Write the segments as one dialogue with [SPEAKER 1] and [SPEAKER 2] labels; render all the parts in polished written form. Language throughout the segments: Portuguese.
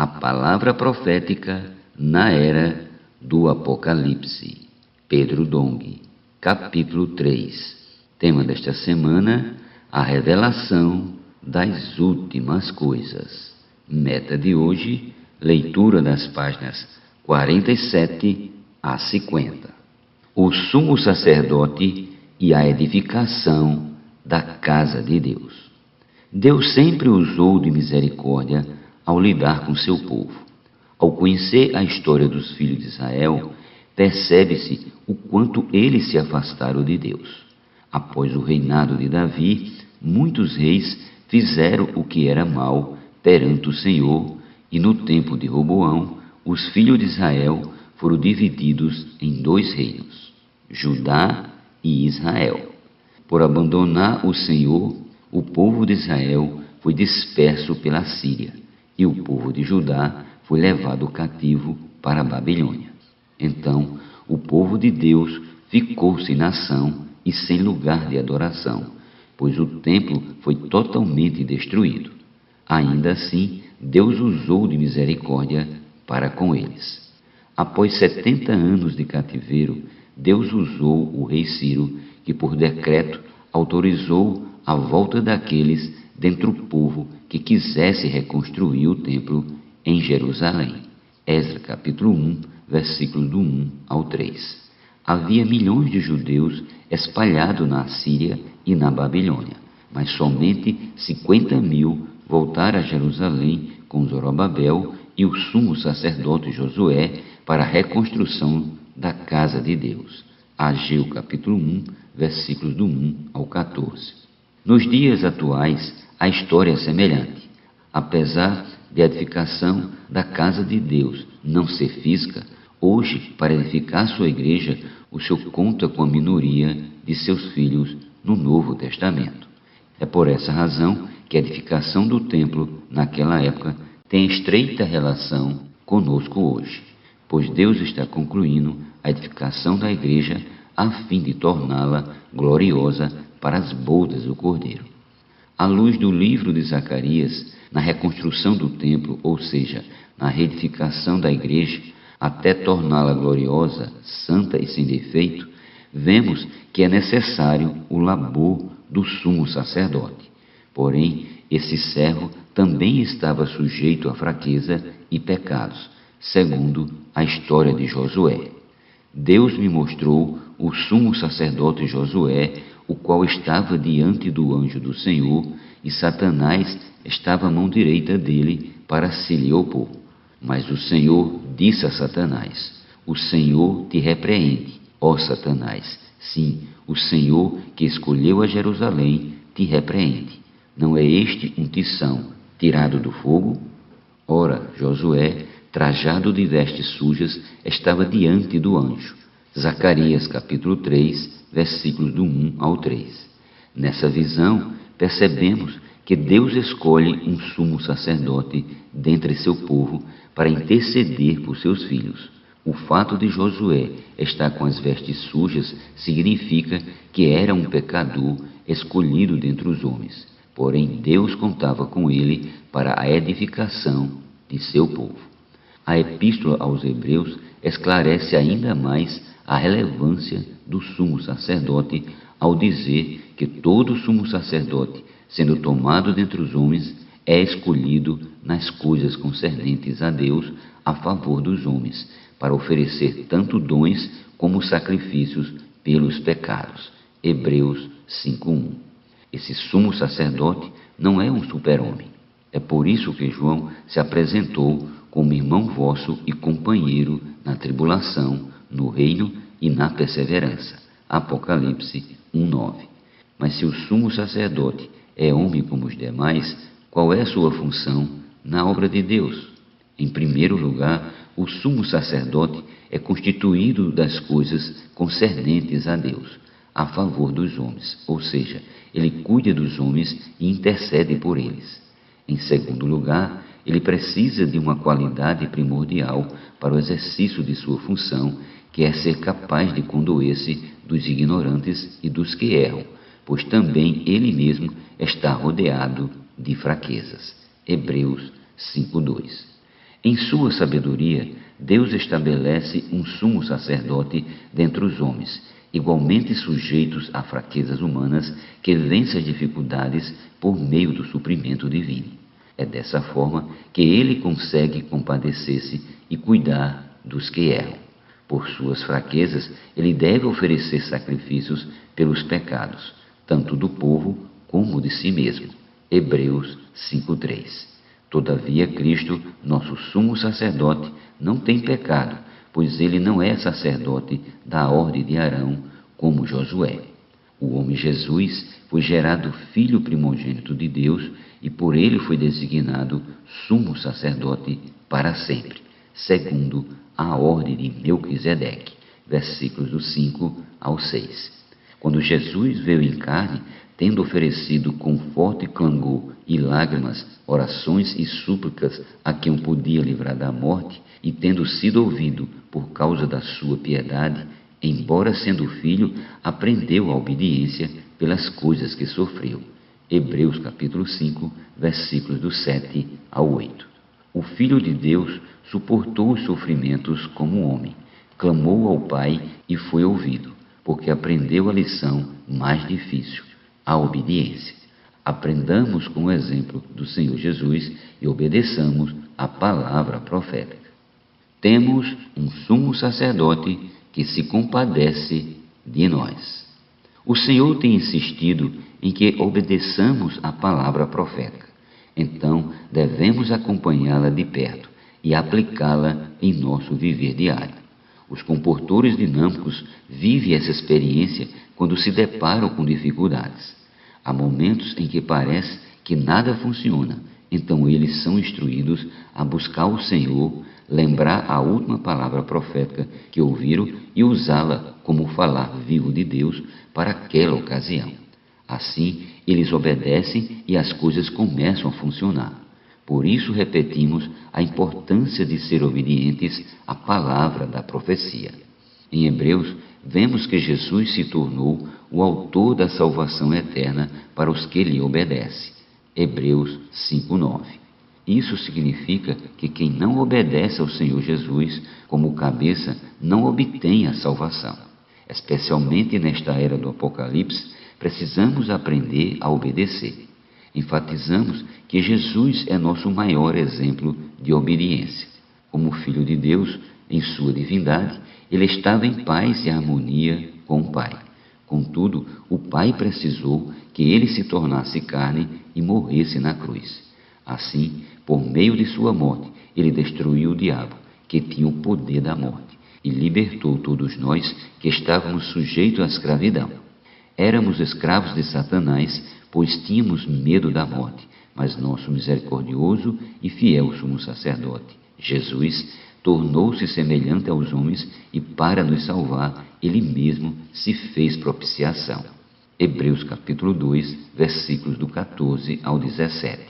[SPEAKER 1] a palavra profética na era do Apocalipse. Pedro Dong, capítulo 3. Tema desta semana: a revelação das últimas coisas. Meta de hoje: leitura das páginas 47 a 50. O sumo sacerdote e a edificação da casa de Deus. Deus sempre usou de misericórdia ao lidar com seu povo. Ao conhecer a história dos filhos de Israel, percebe-se o quanto eles se afastaram de Deus. Após o reinado de Davi, muitos reis fizeram o que era mal perante o Senhor, e no tempo de Roboão, os filhos de Israel foram divididos em 2 reinos, Judá e Israel. Por abandonar o Senhor, o povo de Israel foi disperso pela Síria, e o povo de Judá foi levado cativo para a Babilônia. Então, o povo de Deus ficou sem nação e sem lugar de adoração, pois o templo foi totalmente destruído. Ainda assim, Deus usou de misericórdia para com eles. Após 70 anos de cativeiro, Deus usou o rei Ciro, que por decreto autorizou a volta daqueles dentre o povo que quisesse reconstruir o templo em Jerusalém. Esdras capítulo 1, versículos do 1 ao 3. Havia milhões de judeus espalhados na Síria e na Babilônia, mas somente 50.000 voltaram a Jerusalém com Zorobabel e o sumo sacerdote Josué para a reconstrução da casa de Deus. Ageu capítulo 1, versículos do 1 ao 14. Nos dias atuais, a história é semelhante. Apesar de a edificação da casa de Deus não ser física, hoje, para edificar sua igreja, o Senhor conta com a minoria de seus filhos no Novo Testamento. É por essa razão que a edificação do templo, naquela época, tem estreita relação conosco hoje, pois Deus está concluindo a edificação da igreja a fim de torná-la gloriosa para as bodas do Cordeiro. À luz do livro de Zacarias, na reconstrução do templo, ou seja, na reedificação da igreja, até torná-la gloriosa, santa e sem defeito, vemos que é necessário o labor do sumo sacerdote. Porém, esse servo também estava sujeito à fraqueza e pecados, segundo a história de Josué. Deus me mostrou o sumo sacerdote Josué, o qual estava diante do anjo do Senhor, e Satanás estava à mão direita dele para se lhe opor. Mas o Senhor disse a Satanás: o Senhor te repreende, ó Satanás. Sim, o Senhor que escolheu a Jerusalém te repreende. Não é este um tição tirado do fogo? Ora, Josué, trajado de vestes sujas, estava diante do anjo. Zacarias capítulo 3, versículos do 1 ao 3. Nessa visão, percebemos que Deus escolhe um sumo sacerdote dentre seu povo para interceder por seus filhos. O fato de Josué estar com as vestes sujas significa que era um pecador escolhido dentre os homens. Porém, Deus contava com ele para a edificação de seu povo. A Epístola aos Hebreus esclarece ainda mais a relevância do sumo sacerdote ao dizer que todo sumo sacerdote, sendo tomado dentre os homens, é escolhido nas coisas concernentes a Deus a favor dos homens, para oferecer tanto dons como sacrifícios pelos pecados. Hebreus 5:1. Esse sumo sacerdote não é um super-homem. É por isso que João se apresentou como irmão vosso e companheiro na tribulação, no reino e na perseverança. Apocalipse 1:9. Mas se o sumo sacerdote é homem como os demais, qual é a sua função na obra de Deus? Em primeiro lugar, o sumo sacerdote é constituído das coisas concernentes a Deus, a favor dos homens, ou seja, ele cuida dos homens e intercede por eles. Em segundo lugar, ele precisa de uma qualidade primordial para o exercício de sua função, que é ser capaz de condoer-se dos ignorantes e dos que erram, pois também ele mesmo está rodeado de fraquezas. Hebreus 5:2. Em sua sabedoria, Deus estabelece um sumo sacerdote dentre os homens, igualmente sujeitos a fraquezas humanas, que vence as dificuldades por meio do suprimento divino. É dessa forma que ele consegue compadecer-se e cuidar dos que erram. Por suas fraquezas, ele deve oferecer sacrifícios pelos pecados, tanto do povo como de si mesmo. Hebreus 5:3. Todavia, Cristo, nosso sumo sacerdote, não tem pecado, pois ele não é sacerdote da ordem de Arão, como Josué. O homem Jesus foi gerado filho primogênito de Deus e por ele foi designado sumo sacerdote para sempre, segundo a ordem de Melquisedeque. Versículos do 5 ao 6. Quando Jesus veio em carne, tendo oferecido com forte clangor e lágrimas, orações e súplicas a quem o podia livrar da morte, e tendo sido ouvido por causa da sua piedade, embora sendo filho, aprendeu a obediência pelas coisas que sofreu. Hebreus capítulo 5, versículos do 7 ao 8. O Filho de Deus suportou os sofrimentos como homem, clamou ao Pai e foi ouvido, porque aprendeu a lição mais difícil, a obediência. Aprendamos com o exemplo do Senhor Jesus e obedeçamos a palavra profética. Temos um sumo sacerdote que se compadece de nós. O Senhor tem insistido em que obedeçamos a palavra profética. Então, devemos acompanhá-la de perto e aplicá-la em nosso viver diário. Os comportores dinâmicos vivem essa experiência quando se deparam com dificuldades. Há momentos em que parece que nada funciona, então eles são instruídos a buscar o Senhor, lembrar a última palavra profética que ouviram e usá-la como falar vivo de Deus para aquela ocasião. Assim, eles obedecem e as coisas começam a funcionar. Por isso repetimos a importância de ser obedientes à palavra da profecia. Em Hebreus, vemos que Jesus se tornou o autor da salvação eterna para os que lhe obedecem. Hebreus 5:9. Isso significa que quem não obedece ao Senhor Jesus como cabeça não obtém a salvação. Especialmente nesta era do Apocalipse, precisamos aprender a obedecer. Enfatizamos que Jesus é nosso maior exemplo de obediência. Como Filho de Deus, em sua divindade, ele estava em paz e harmonia com o Pai. Contudo, o Pai precisou que ele se tornasse carne e morresse na cruz. Assim, por meio de sua morte, ele destruiu o diabo, que tinha o poder da morte, e libertou todos nós que estávamos sujeitos à escravidão. Éramos escravos de Satanás, pois tínhamos medo da morte, mas nosso misericordioso e fiel sumo sacerdote, Jesus, tornou-se semelhante aos homens e, para nos salvar, ele mesmo se fez propiciação. Hebreus capítulo 2, versículos do 14 ao 17.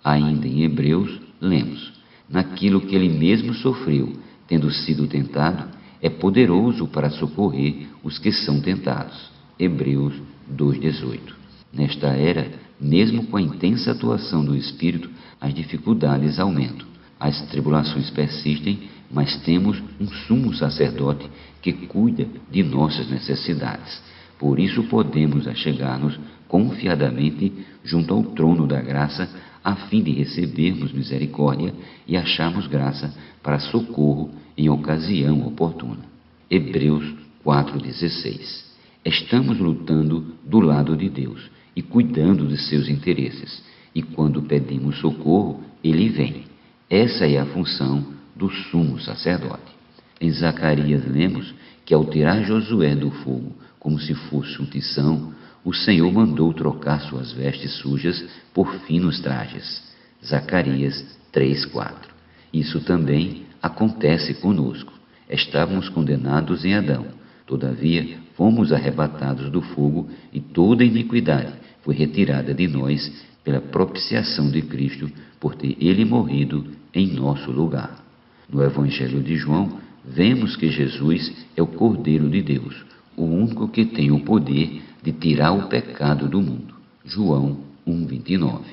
[SPEAKER 1] Ainda em Hebreus, lemos: naquilo que ele mesmo sofreu, tendo sido tentado, é poderoso para socorrer os que são tentados. Hebreus 2:18. Nesta era, mesmo com a intensa atuação do Espírito, as dificuldades aumentam. As tribulações persistem, mas temos um sumo sacerdote que cuida de nossas necessidades. Por isso podemos achegar-nos confiadamente junto ao trono da graça, a fim de recebermos misericórdia e acharmos graça para socorro em ocasião oportuna. Hebreus 4:16. Estamos lutando do lado de Deus e cuidando de seus interesses, e quando pedimos socorro, ele vem. Essa é a função do sumo sacerdote. Em Zacarias lemos que ao tirar Josué do fogo, como se fosse um tição, o Senhor mandou trocar suas vestes sujas por finos trajes. Zacarias 3:4. Isso também acontece conosco. Estávamos condenados em Adão, todavia fomos arrebatados do fogo e toda iniquidade foi retirada de nós pela propiciação de Cristo, por ter ele morrido em nosso lugar. No Evangelho de João, vemos que Jesus é o Cordeiro de Deus, o único que tem o poder de tirar o pecado do mundo. João 1:29.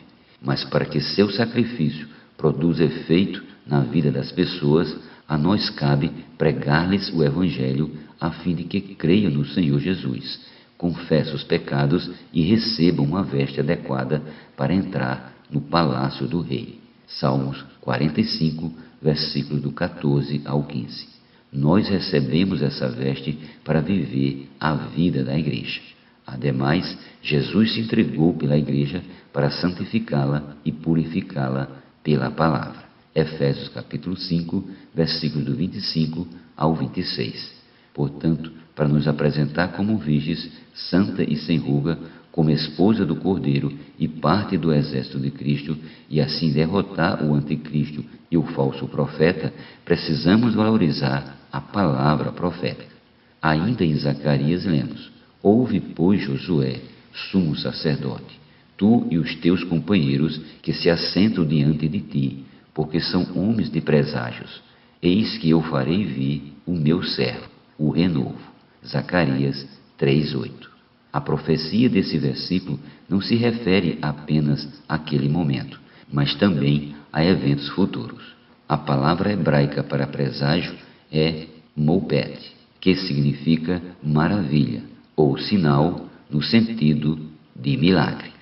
[SPEAKER 1] Mas para que seu sacrifício produza efeito, na vida das pessoas, a nós cabe pregar-lhes o Evangelho a fim de que creiam no Senhor Jesus, confessem os pecados e recebam uma veste adequada para entrar no palácio do Rei. Salmos 45, versículos do 14 ao 15. Nós recebemos essa veste para viver a vida da igreja. Ademais, Jesus se entregou pela igreja para santificá-la e purificá-la pela palavra. Efésios capítulo 5, versículos do 25 ao 26. Portanto, para nos apresentar como virgens, santa e sem ruga, como esposa do Cordeiro e parte do exército de Cristo, e assim derrotar o anticristo e o falso profeta, precisamos valorizar a palavra profética. Ainda em Zacarias lemos: ouve, pois, Josué, sumo sacerdote, tu e os teus companheiros que se assentam diante de ti, porque são homens de preságios. Eis que eu farei vir o meu servo, o renovo. Zacarias 3:8. A profecia desse versículo não se refere apenas àquele momento, mas também a eventos futuros. A palavra hebraica para preságio é moped, que significa maravilha ou sinal no sentido de milagre.